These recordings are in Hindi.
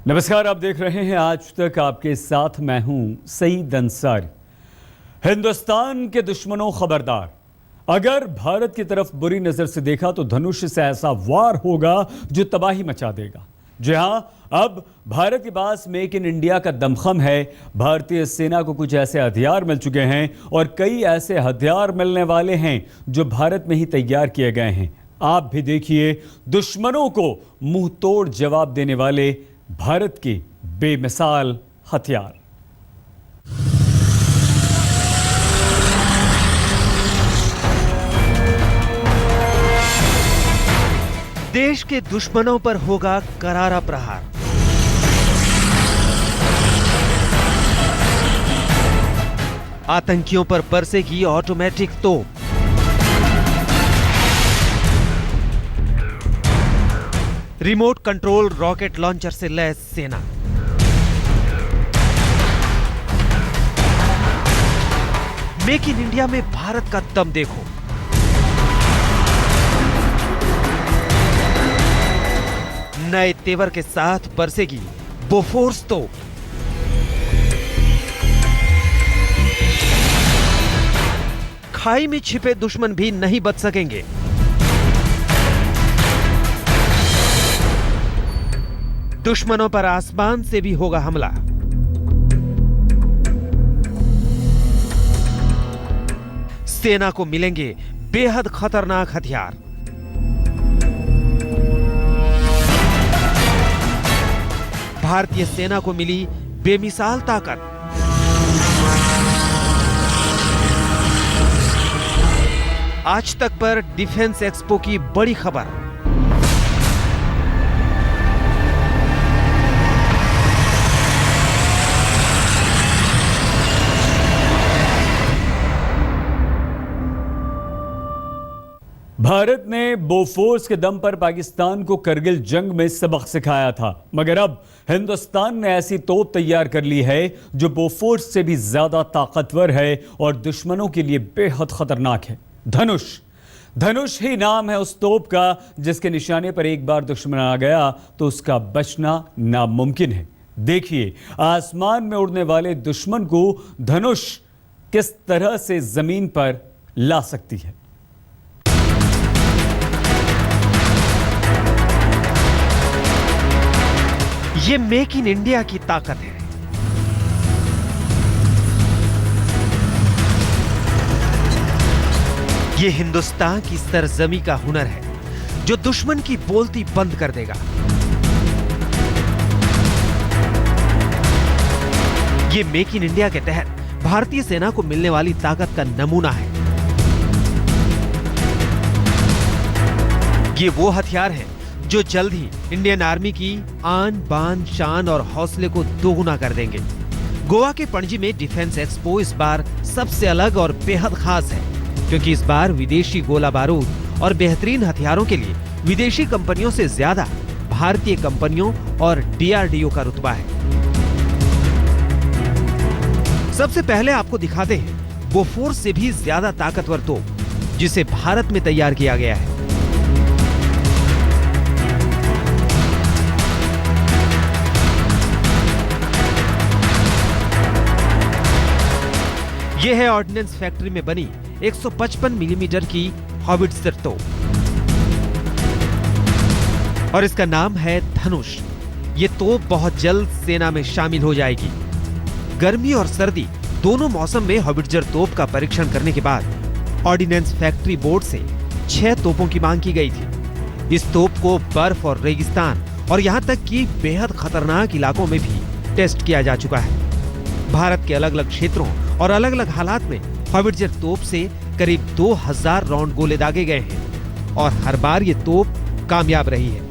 नमस्कार, आप देख रहे हैं आज तक। आपके साथ मैं हूं सईद अंसारी। हिंदुस्तान के दुश्मनों खबरदार, अगर भारत की तरफ बुरी नजर से देखा तो धनुष से ऐसा वार होगा जो तबाही मचा देगा। जी हां, अब भारत के पास मेक इन इंडिया का दमखम है। भारतीय सेना को कुछ ऐसे हथियार मिल चुके हैं और कई ऐसे हथियार मिलने वाले हैं जो भारत में ही तैयार किए गए हैं। आप भी देखिए दुश्मनों को मुंह तोड़ जवाब देने वाले भारत के बेमिसाल हथियार। देश के दुश्मनों पर होगा करारा प्रहार। आतंकियों पर बरसेगी ऑटोमेटिक तोप। रिमोट कंट्रोल रॉकेट लॉन्चर से लैस सेना। मेक इन इंडिया में भारत का दम देखो। नए तेवर के साथ बरसेगी बोफोर्स तोप। खाई में छिपे दुश्मन भी नहीं बच सकेंगे। दुश्मनों पर आसमान से भी होगा हमला। सेना को मिलेंगे बेहद खतरनाक हथियार। भारतीय सेना को मिली बेमिसाल ताकत। आज तक पर डिफेंस एक्सपो की बड़ी खबर। भारत ने बोफोर्स के दम पर पाकिस्तान को करगिल जंग में सबक सिखाया था, मगर अब हिंदुस्तान ने ऐसी तोप तैयार कर ली है जो बोफोर्स से भी ज्यादा ताकतवर है और दुश्मनों के लिए बेहद खतरनाक है। धनुष। धनुष ही नाम है उस तोप का जिसके निशाने पर एक बार दुश्मन आ गया तो उसका बचना नामुमकिन है। देखिए आसमान में उड़ने वाले दुश्मन को धनुष किस तरह से जमीन पर ला सकती है। ये मेक इन इंडिया की ताकत है। ये हिंदुस्तान की सरजमी का हुनर है जो दुश्मन की बोलती बंद कर देगा। ये मेक इन इंडिया के तहत भारतीय सेना को मिलने वाली ताकत का नमूना है। ये वो हथियार है जो जल्द ही इंडियन आर्मी की आन बान शान और हौसले को दोगुना कर देंगे। गोवा के पणजी में डिफेंस एक्सपो इस बार सबसे अलग और बेहद खास है, क्योंकि इस बार विदेशी गोला बारूद और बेहतरीन हथियारों के लिए विदेशी कंपनियों से ज्यादा भारतीय कंपनियों और DRDO का रुतबा है। सबसे पहले आपको दिखाते हैं बोफोर्स से भी ज्यादा ताकतवर तोप जिसे भारत में तैयार किया गया है। यह है ऑर्डिनेंस फैक्ट्री में बनी 155 मिलीमीटर की हॉविट्जर तोप और इसका नाम है धनुष। ये तोप बहुत जल्द सेना में शामिल हो जाएगी। गर्मी और सर्दी दोनों मौसम में हॉविट्जर तोप का परीक्षण करने के बाद ऑर्डिनेंस फैक्ट्री बोर्ड से 6 तोपों की मांग की गई थी। इस तोप को बर्फ और रेगिस्तान और यहां तक कि बेहद खतरनाक इलाकों में भी टेस्ट किया जा चुका है। भारत के अलग अलग क्षेत्रों और अलग अलग हालात में हॉविट्जर तोप से करीब 2000 राउंड गोले दागे गए हैं और हर बार ये तोप कामयाब रही है।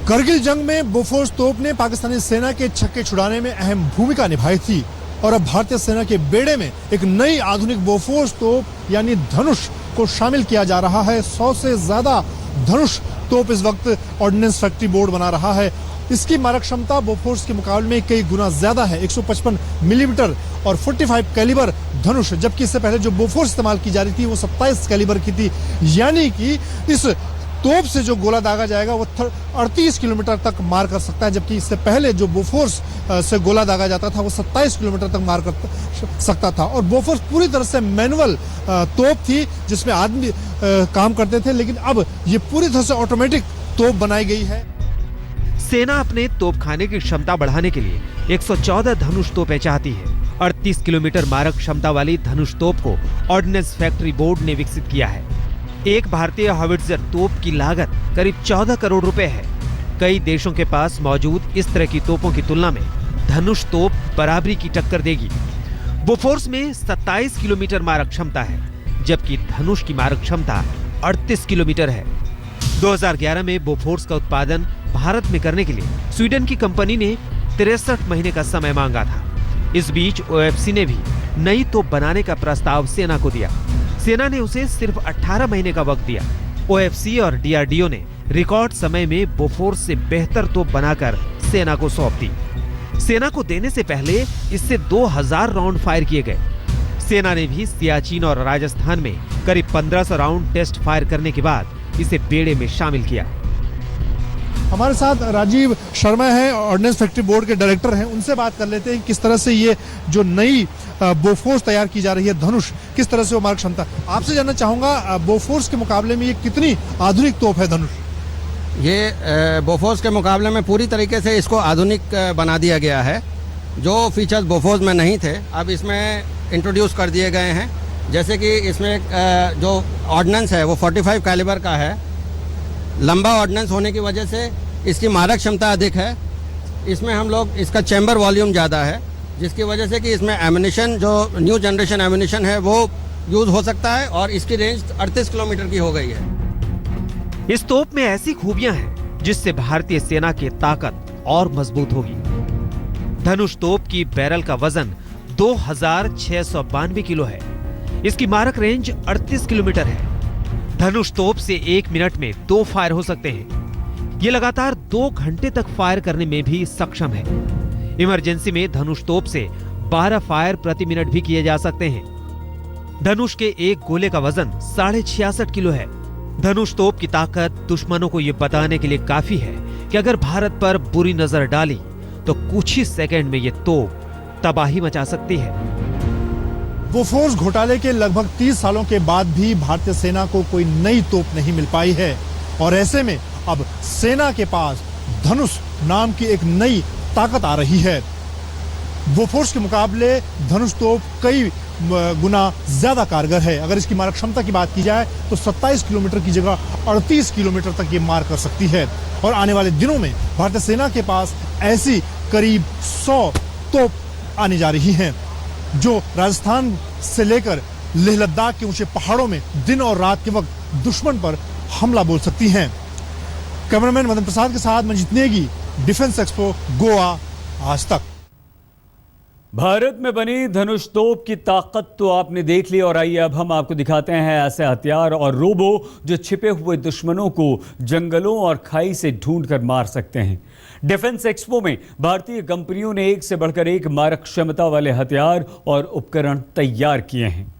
करगिल जंग में बोफोर्स तोप ने पाकिस्तानी सेना के छक्के छुड़ाने में अहम भूमिका निभाई थी और अब भारतीय सेना के बेड़े में एक नई आधुनिक बोफोर्स तोप यानी धनुष को शामिल किया जा रहा है। 100 से ज्यादा धनुष तोप इस वक्त ऑर्डिनेंस फैक्ट्री बोर्ड बना रहा है। इसकी मारक क्षमता बोफोर्स के मुकाबले में कई गुना ज्यादा है। 155 मिलीमीटर और 45 कैलिबर धनुष, जबकि इससे पहले जो बोफोर्स इस्तेमाल की जा रही थी वो 27 कैलिबर की थी। यानी कि इस तोप से जो गोला दागा जाएगा वो 38 किलोमीटर तक मार कर सकता है, जबकि इससे पहले जो बोफोर्स से गोला दागा जाता था वो 27 किलोमीटर तक मार कर सकता था। और बोफोर्स पूरी तरह से मैनुअल तोप थी जिसमें आदमी काम करते थे, लेकिन अब ये पूरी तरह से ऑटोमेटिक तोप बनाई गई है। सेना अपने तोपखाने की क्षमता बढ़ाने के लिए 114 धनुष तोपें चाहती है। 38 किलोमीटर मारक क्षमता वाली धनुष तोप को ऑर्डिनेंस फैक्ट्री बोर्ड ने विकसित किया है। एक भारतीय हॉविट्जर तोप की लागत करीब 14 करोड़ रुपए है। कई देशों के पास मौजूद इस तरह की तोपों की तुलना में धनुष तोप बराबरी की टक्कर देगी। बोफोर्स में 27 किलोमीटर मारक क्षमता है, जबकि धनुष की मारक क्षमता 38 किलोमीटर है। 2011 में बोफोर्स का उत्पादन भारत में करने के लिए स्वीडन की कंपनी ने 63 महीने का समय मांगा था। इस बीच ओएफसी ने भी नई तोप बनाने का प्रस्ताव सेना को दिया। सेना ने उसे सिर्फ 18 महीने का वक्त दिया। ओएफसी और डीआरडीओ ने रिकॉर्ड समय में बोफोर्स से बेहतर तोप बनाकर सेना को सौंप दी। सेना को देने से पहले इससे 2000 राउंड फायर किए गए। सेना ने भी सियाचिन और राजस्थान में करीब 1500 राउंड टेस्ट फायर करने के बाद इसे बेड़े में शामिल किया। हमारे साथ राजीव शर्मा हैं, ऑर्डिनेंस फैक्ट्री बोर्ड के डायरेक्टर हैं। उनसे बात कर लेते हैं किस तरह से ये जो नई बोफोर्स तैयार की जा रही है धनुष, किस तरह से वो मारक क्षमता। आपसे जानना चाहूंगा बोफोर्स के मुकाबले में ये कितनी आधुनिक तोप है धनुष? ये बोफोर्स के मुकाबले में पूरी तरीके से इसको आधुनिक बना दिया गया है। जो फीचर्स बोफोर्स में नहीं थे अब इसमें इंट्रोड्यूस कर दिए गए हैं। जैसे कि इसमें जो ऑर्डिनेंस है वो 45 कैलिबर का है। लंबा ऑर्डिनेंस होने की वजह से इसकी मारक क्षमता अधिक है। इसमें हम लोग इसका चैम्बर वॉल्यूम ज़्यादा है, जिसकी वजह से कि इसमें एमिनेशन जो न्यू जनरेशन एमिनेशन है वो यूज़ हो सकता है और इसकी रेंज 38 किलोमीटर की हो गई है। इस तोप में ऐसी खूबियां हैं जिससे भारतीय सेना की ताकत और मजबूत होगी। धनुष तोप की बैरल का वजन 2692 किलो है। इसकी मारक रेंज 38 किलोमीटर है। धनुष तोप से 1 मिनट में 2 फायर हो सकते हैं। ये लगातार 2 घंटे तक फायर करने में भी सक्षम है। इमरजेंसी में धनुष तोप से 12 फायर प्रति मिनट भी किए जा सकते हैं। धनुष के एक गोले का वजन 66.5 किलो है। धनुष तोप की ताकत दुश्मनों को ये बताने के लिए काफी है कि अगर भारत पर बुरी नजर डाली तो कुछ ही सेकंड में ये तोप तबाही मचा सकती है। बोफोर्स घोटाले के लगभग 30 सालों के बाद भी भारतीय सेना को कोई नई तोप नहीं मिल पाई है और ऐसे में अब सेना के पास धनुष नाम की एक नई ताकत आ रही है। बोफोर्स के मुकाबले धनुष तोप कई गुना ज्यादा कारगर है। अगर इसकी मारक क्षमता की बात की जाए तो 27 किलोमीटर की जगह 38 किलोमीटर तक ये मार कर सकती है और आने वाले दिनों में भारतीय सेना के पास ऐसी करीब 100 तोप आने जा रही हैं जो राजस्थान से लेकर लेह लद्दाख के ऊंचे पहाड़ों में दिन और रात के वक्त दुश्मन पर हमला बोल सकती हैं। कैमरामैन मदन प्रसाद के साथ मंजित नेगी, डिफेंस एक्सपो, गोवा, आज तक। भारत में बनी धनुष तोप की ताकत तो आपने देख ली और आइए अब हम आपको दिखाते हैं ऐसे हथियार और रोबो जो छिपे हुए दुश्मनों को जंगलों और खाई से ढूंढकर मार सकते हैं। डिफेंस एक्सपो में भारतीय कंपनियों ने एक से बढ़कर एक मारक क्षमता वाले हथियार और उपकरण तैयार किए हैं।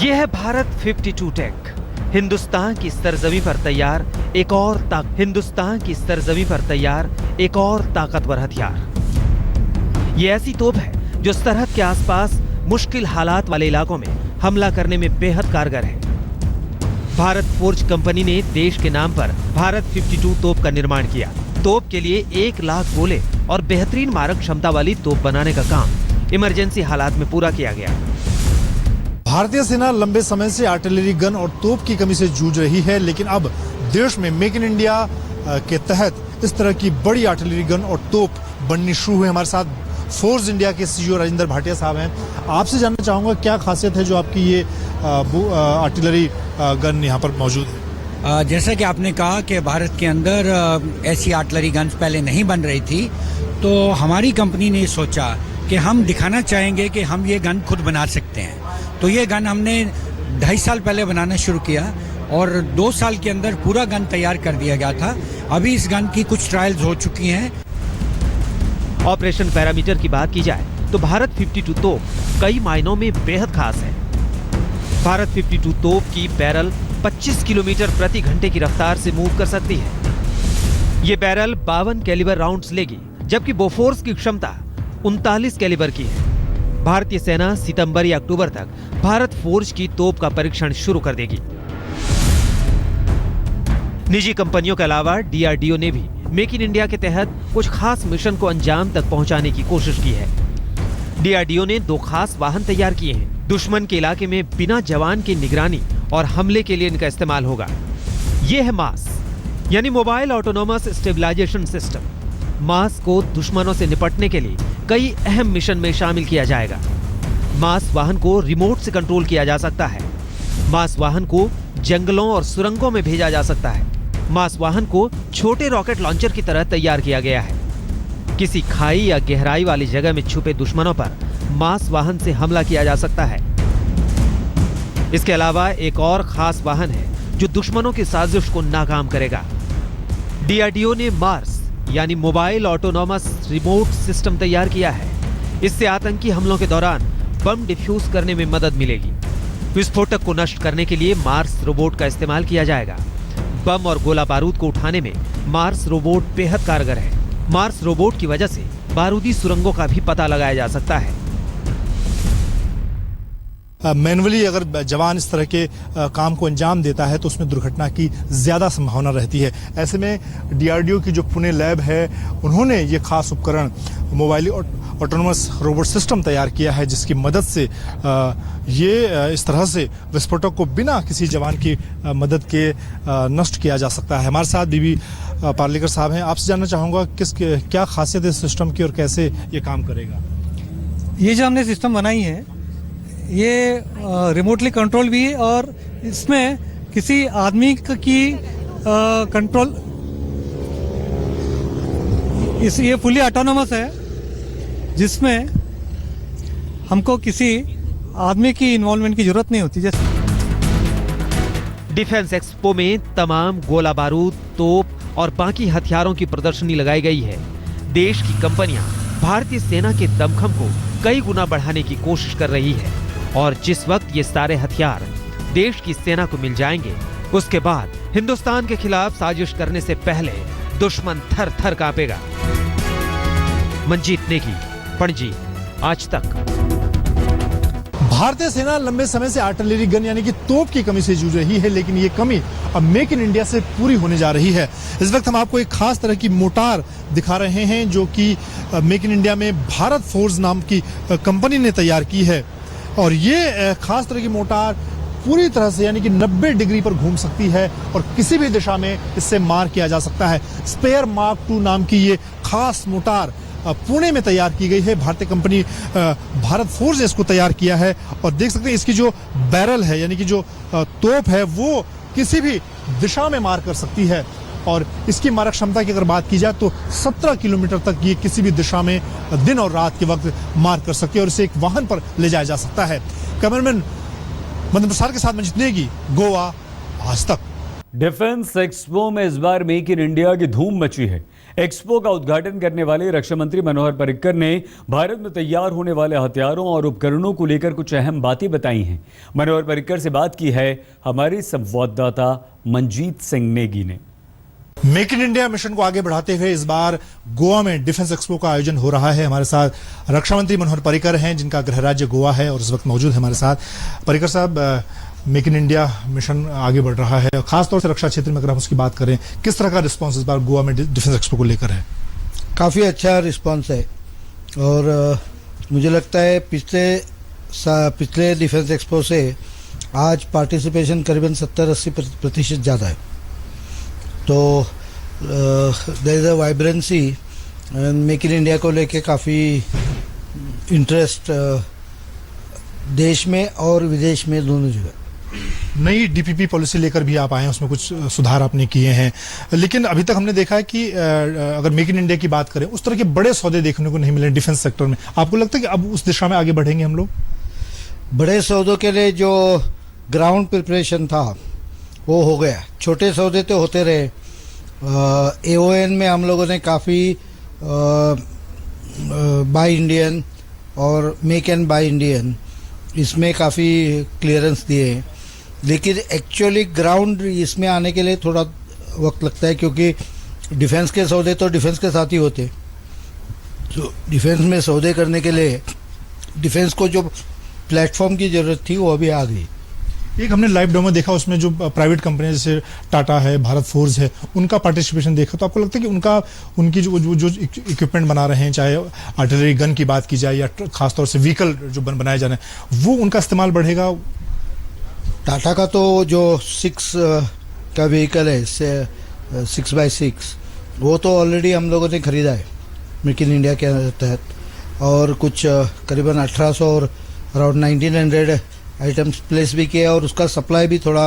यह है भारत 52 टेक। हिंदुस्तान की सरजमी पर तैयार एक और ताकतवर हथियार। यह ऐसी तोप है जो सरहद के आसपास मुश्किल हालात वाले इलाकों में हमला करने में बेहद कारगर है। भारत फोर्ज कंपनी ने देश के नाम पर भारत 52 तोप का निर्माण किया। तोप के लिए 1 लाख गोले और बेहतरीन मारक क्षमता वाली तोप बनाने का काम इमरजेंसी हालात में पूरा किया गया। भारतीय सेना लंबे समय से आर्टिलरी गन और तोप की कमी से जूझ रही है, लेकिन अब देश में मेक इन इंडिया के तहत इस तरह की बड़ी आर्टिलरी गन और तोप बननी शुरू हुई। हमारे साथ फोर्स इंडिया के सीईओ राजेंद्र भाटिया साहब हैं। आपसे जानना चाहूंगा क्या खासियत है जो आपकी ये आर्टिलरी गन यहाँ पर मौजूद है? जैसा कि आपने कहा कि भारत के अंदर ऐसी आर्टिलरी गन्स पहले नहीं बन रही थी, तो हमारी कंपनी ने सोचा कि हम दिखाना चाहेंगे कि हम ये गन खुद बना सकते हैं। तो ये गन हमने 2.5 साल पहले बनाना शुरू किया और 2 साल के अंदर पूरा गन तैयार कर दिया गया था। अभी इस गन की कुछ ट्रायल्स हो चुकी हैं। ऑपरेशन पैरामीटर की बात की जाए तो भारत 52 तोप कई मायनों में बेहद खास है। भारत 52 तोप की बैरल 25 किलोमीटर प्रति घंटे की रफ्तार से मूव कर सकती है। ये बैरल 52 कैलिबर राउंड्स लेगी, जबकि बोफोर्स की क्षमता 39 कैलिबर की है। भारतीय सेना सितंबर या अक्टूबर तक भारत फोर्ज की तोप का परीक्षण शुरू कर देगी। निजी कंपनियों के अलावा डीआरडीओ ने भी मेक इन इंडिया के तहत कुछ खास मिशन को अंजाम तक पहुंचाने की कोशिश की है। डीआरडीओ ने 2 खास वाहन तैयार किए हैं। दुश्मन के इलाके में बिना जवान की निगरानी और हमले के लिए इनका इस्तेमाल होगा। यह है मास, यानी मोबाइल ऑटोनोमस स्टेबलाइजेशन सिस्टम। मास को दुश्मनों से निपटने के लिए कई अहम मिशन में शामिल किया जाएगा। मास वाहन को रिमोट से कंट्रोल किया जा सकता है। मास वाहन को जंगलों और सुरंगों में भेजा जा सकता है। मास वाहन को छोटे रॉकेट लॉन्चर की तरह तैयार किया गया है। किसी खाई या गहराई वाली जगह में छुपे दुश्मनों पर मास वाहन से हमला किया जा सकता है। इसके अलावा एक और खास वाहन है जो दुश्मनों की साजिश को नाकाम करेगा। डीआरडीओ ने मार्स यानी मोबाइल ऑटोनोमस रिमोट सिस्टम तैयार किया है। इससे आतंकी हमलों के दौरान बम डिफ्यूज करने में मदद मिलेगी। विस्फोटक को नष्ट करने के लिए मार्स रोबोट का इस्तेमाल किया जाएगा। बम और गोला बारूद को उठाने में मार्स रोबोट बेहद कारगर है। मार्स रोबोट की वजह से बारूदी सुरंगों का भी पता लगाया जा सकता है। मैनुअली अगर जवान इस तरह के काम को अंजाम देता है तो उसमें दुर्घटना की ज़्यादा संभावना रहती है। ऐसे में डीआरडीओ की जो पुणे लैब है, उन्होंने ये खास उपकरण मोबाइल ऑटोनोमस रोबोट सिस्टम तैयार किया है, जिसकी मदद से ये इस तरह से विस्फोटक को बिना किसी जवान की मदद के नष्ट किया जा सकता है। हमारे साथ बीबी पार्लेकर साहब हैं। आपसे जानना चाहूँगा क्या खासियत है इस सिस्टम की और कैसे ये काम करेगा। ये जो हमने सिस्टम बनाई है ये रिमोटली कंट्रोल भी है और इसमें किसी आदमी की कंट्रोल ये फुली ऑटोनोमस है, जिसमें हमको किसी आदमी की इन्वॉल्वमेंट की जरूरत नहीं होती। जैसे डिफेंस एक्सपो में तमाम गोला बारूद, तोप और बाकी हथियारों की प्रदर्शनी लगाई गई है। देश की कंपनियां भारतीय सेना के दमखम को कई गुना बढ़ाने की कोशिश कर रही है और जिस वक्त ये सारे हथियार देश की सेना को मिल जाएंगे, उसके बाद हिंदुस्तान के खिलाफ साजिश करने से पहले दुश्मन थर थर कांपेगा। मंजीत नेगी, पणजी, आज तक। भारतीय सेना लंबे समय से आर्टिलरी गन यानी कि तोप की कमी से जूझ रही है, लेकिन ये कमी अब मेक इन इंडिया से पूरी होने जा रही है। इस वक्त हम आपको एक खास तरह की मोटार दिखा रहे हैं जो कि मेक इन इंडिया में भारत फोर्ज नाम की कंपनी ने तैयार की है। और ये खास तरह की मोटार पूरी तरह से यानी कि 90 डिग्री पर घूम सकती है और किसी भी दिशा में इससे मार किया जा सकता है। स्पेयर मार्क 2 नाम की ये खास मोटार पुणे में तैयार की गई है। भारतीय कंपनी भारत फोर्ज ने इसको तैयार किया है और देख सकते हैं इसकी जो बैरल है यानी कि जो तोप है वो किसी भी दिशा में मार कर सकती है। और इसकी मारक क्षमता की अगर बात की जाए तो 17 किलोमीटर तक ये किसी भी दिशा में दिन और रात के वक्त मार कर सकती है और इसे एक वाहन पर ले जाया जा सकता है। कैमरामैन मदन प्रसाद के साथ मंजीत नेगी, गोवा, आज तक। डिफेंस एक्सपो में इस बार मेक इन इंडिया की धूम मची है। एक्सपो का उद्घाटन करने वाले रक्षा मंत्री मनोहर पर्रिकर ने भारत में तैयार होने वाले हथियारों और उपकरणों को लेकर कुछ अहम बातें बताई हैं। मनोहर पर्रिकर से बात की है हमारी संवाददाता मंजीत सिंह नेगी ने। मेक इन इंडिया मिशन को आगे बढ़ाते हुए इस बार गोवा में डिफेंस एक्सपो का आयोजन हो रहा है। हमारे साथ रक्षा मंत्री मनोहर पर्रिकर हैं जिनका गृह राज्य गोवा है और इस वक्त मौजूद है हमारे साथ। पर्रिकर साहब, मेक इन इंडिया मिशन आगे बढ़ रहा है और खासतौर से रक्षा क्षेत्र में अगर हम उसकी बात करें, किस तरह का रिस्पांस इस बार गोवा में डिफेंस एक्सपो को लेकर है? काफ़ी अच्छा रिस्पांस है और मुझे लगता है पिछले डिफेंस एक्सपो से आज पार्टिसिपेशन करीबन 70-80% ज़्यादा है। तो there is a vibrancy and make in India को लेके काफ़ी इंटरेस्ट देश में और विदेश में दोनों जगह। नई डीपीपी पॉलिसी लेकर भी आप आए हैं, उसमें कुछ सुधार आपने किए हैं, लेकिन अभी तक हमने देखा है कि अगर मेक इन इंडिया की बात करें उस तरह के बड़े सौदे देखने को नहीं मिले डिफेंस सेक्टर में। आपको लगता है कि अब उस दिशा में आगे बढ़ेंगे हम लोग? बड़े सौदों के लिए जो ग्राउंड प्रिपरेशन था वो हो गया, छोटे सौदे तो होते रहे। AON में हम लोगों ने काफ़ी बाय इंडियन और मेक एंड बाय इंडियन, इसमें काफ़ी क्लियरेंस दिए हैं। लेकिन एक्चुअली ग्राउंड इसमें आने के लिए थोड़ा वक्त लगता है, क्योंकि डिफेंस के सौदे तो डिफेंस के साथ ही होते। तो डिफेंस में सौदे करने के लिए डिफेंस को जो प्लेटफॉर्म की ज़रूरत थी वो अभी आ गई। एक हमने लाइव डेमो देखा, उसमें जो प्राइवेट कंपनी जैसे टाटा है, भारत फोर्ज है, उनका पार्टिसिपेशन देखा, तो आपको लगता है कि उनकी जो इक्विपमेंट बना रहे हैं, चाहे आर्टिलरी गन की बात की जाए या खासतौर से व्हीकल जो बनाए जा रहे हैं, वो उनका इस्तेमाल बढ़ेगा? टाटा का तो जो 6 का व्हीकल है, 6x6, वो तो ऑलरेडी हम लोगों ने खरीदा है मेक इन इंडिया के तहत, और कुछ करीबन 1800 और अराउंड 1900 आइटम्स प्लेस भी किए, और उसका सप्लाई भी थोड़ा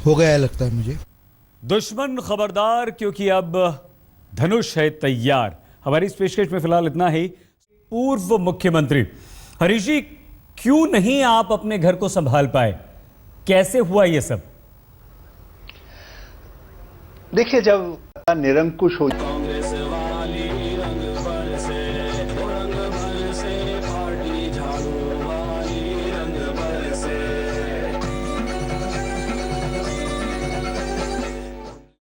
हो गया है लगता है मुझे। दुश्मन खबरदार, क्योंकि अब धनुष है तैयार। हमारी इस पेशकश में फिलहाल इतना ही। पूर्व मुख्यमंत्री हरीश जी, क्यों नहीं आप अपने घर को संभाल पाए? कैसे हुआ ये सब? देखिए, जब निरंकुश हो